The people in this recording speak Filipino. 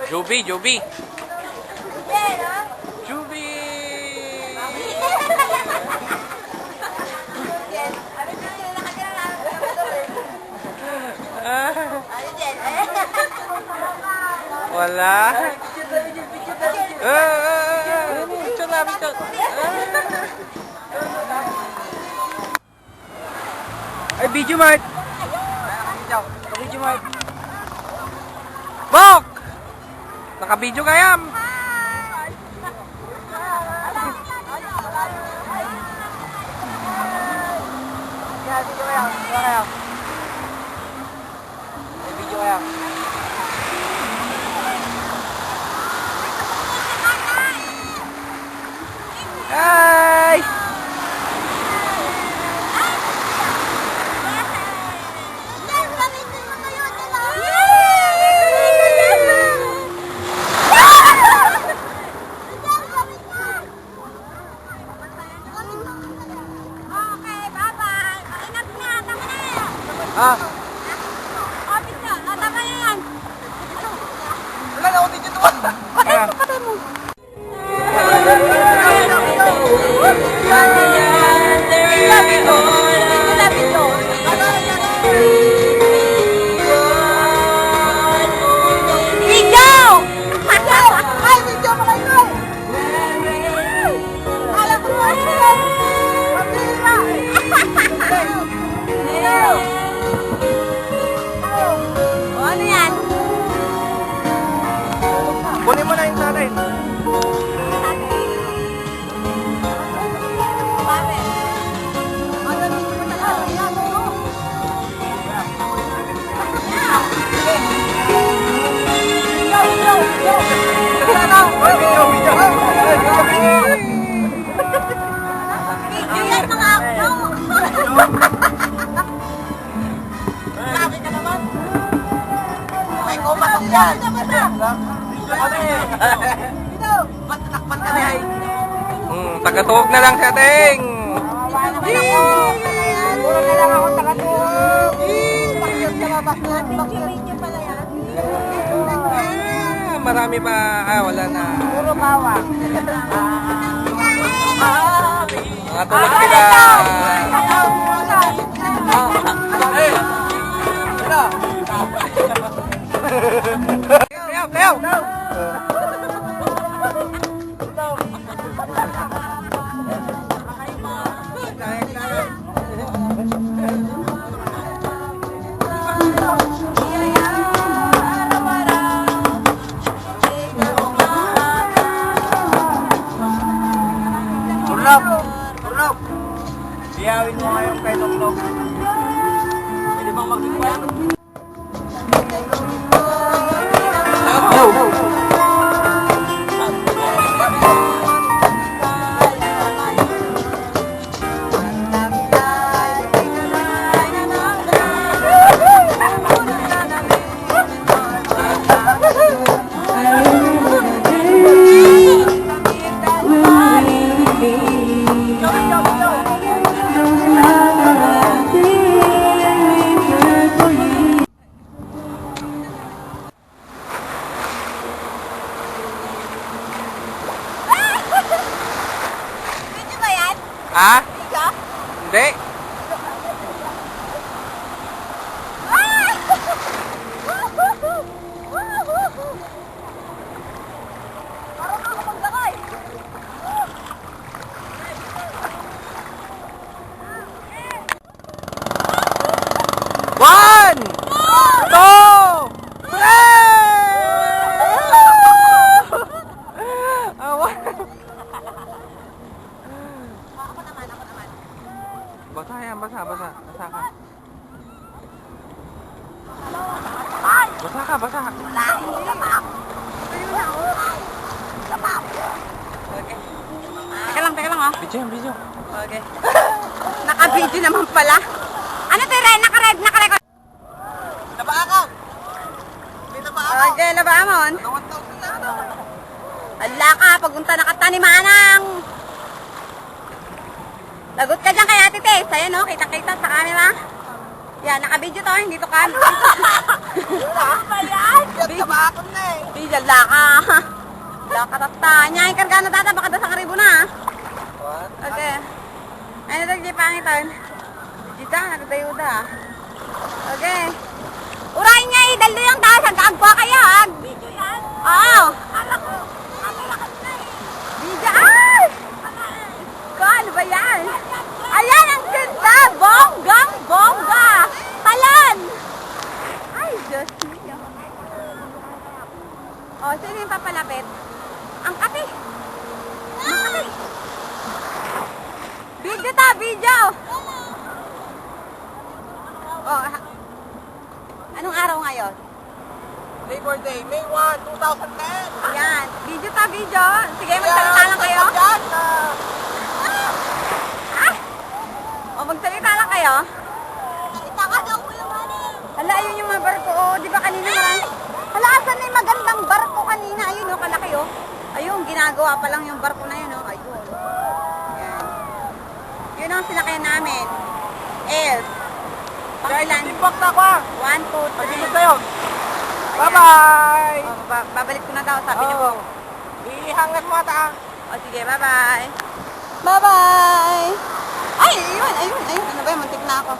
Joby, Joby. Joby! Wala. Picture na, picture. Ay, video mart. Video mart. Bok! Naka-video ka yan. Video ka yan. Hi! Ah. Opit na, tama na yan. Wala na ako dito naman. Patay mo. Ano yan? Kunin mo na yung sa akin. Bakit? Ano hindi mo talaga yan? Video yan mga ako. Sabi ka naman. May kumatok yan. Ba't takpan ka na ay? Tagatuhog na lang si ating. Puro na lang ako takatuhog. Bakit ka ba? Bakit pala yan? Marami pa. Wala na. Puro bawang. Mga tulog sila. Leo! Turlop! Biyawin mo ngayon kay Tuklog. Pwede bang mag-iwan? Video ba yan? Ha? Video? Hindi. Parang ako maglakay. One! Two! Three! Ako naman. Basa yan, basa ka. Basa ka. Wala, hindi naman. Teka lang ah. Video. Okay. Naka-video naman pala. Ano to, Ren? Naka-record. Nabaa ka! Hindi nabaa ka! Okay, labaamon. 1,000 na ano? Ala ka, pagunta na katanimanang. Lagot ka dyan kay Ate Tess. Ayan o, kita-kita sa camera. Yan, naka-video to, hindi to kan. Ano ba yan? Tabakon na eh. Video, laka. Laka tata. Nya, ikarga na tata, baka da sa karibo na. What? Okay. Ano daw di pangitan? Dita, nagdayuda. Okay. Urayin nga eh, dalo yung taas, hanggang kayo, hag. Video yan? Oo. Video, ay! Ano ba yan? Ayan, ang ganda! Bonggang bongga! Talon! Ay, Diyos niyo. O, sino yung papalapit? Ang kati! Ang kati! Video ta, video! O, anong araw ngayon? Labor Day, May 1, 2010. Ayan, video ta, video! Sige, magsalita lang kayo. O, magsalita lang kayo. Nakita ka daw ko yung ano. Hala, ayun yung mga barko. Oh, di ba kanina marami? Hala, asan na yung magandang barko kanina? Ayun, oh, kalaki, oh. Ayun, ginagawa pa lang yung barko na yun, oh. Ayun. Yan. Yun ang sinakayan namin. S. Pangilan. Timbak na ako ah. 1, 2, 3. Pagkita sa'yo. Bye-bye. Oh, babalik ko na daw, sabi niyo po. Ihangat mo ata. O, sige, bye-bye. Bye-bye. Ay, ayun. Ano ba yun? Muntik na ako.